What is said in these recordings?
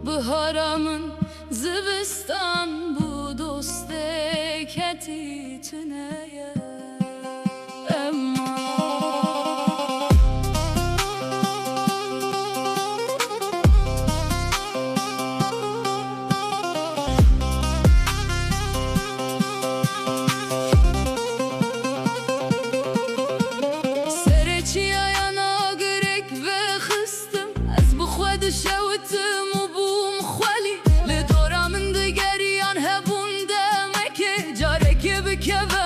بهارمın زبستان bu dosteketi tüneye شوتم و بوم خالی لدورا من دگریان هبون دمکه جارکی بکبه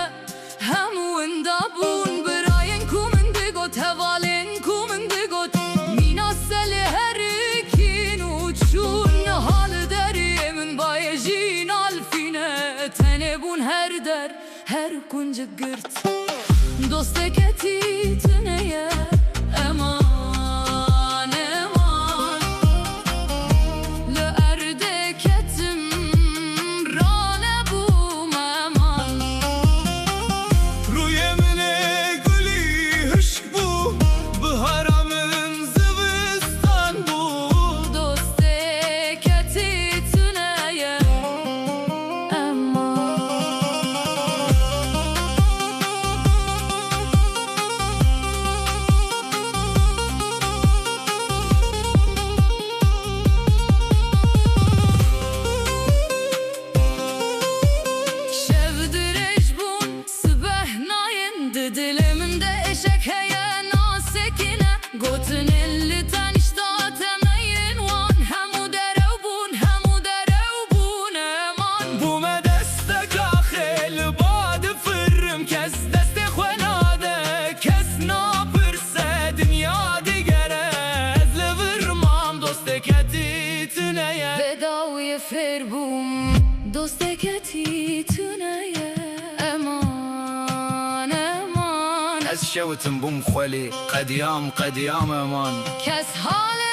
همون دابون براین کو من دگوت هوالین کو من دگوت مینا سل هرکین و چون حال داری من بایجین الفینه تنبون هر در هر کنج گرت دوستکتی تنیه Dilimde eşek heye nasekine Gotun elli tanışta temeyin wan Hemu derev bun eman Bu me destek akhil bad fırrım Kes destek xwenade Kes napırse dünya digere Ez levirmam dosteketi tüneye Vedavi ferbum dosteketi tüneye از شوتم بوم خولي قد يام امان كاس حالي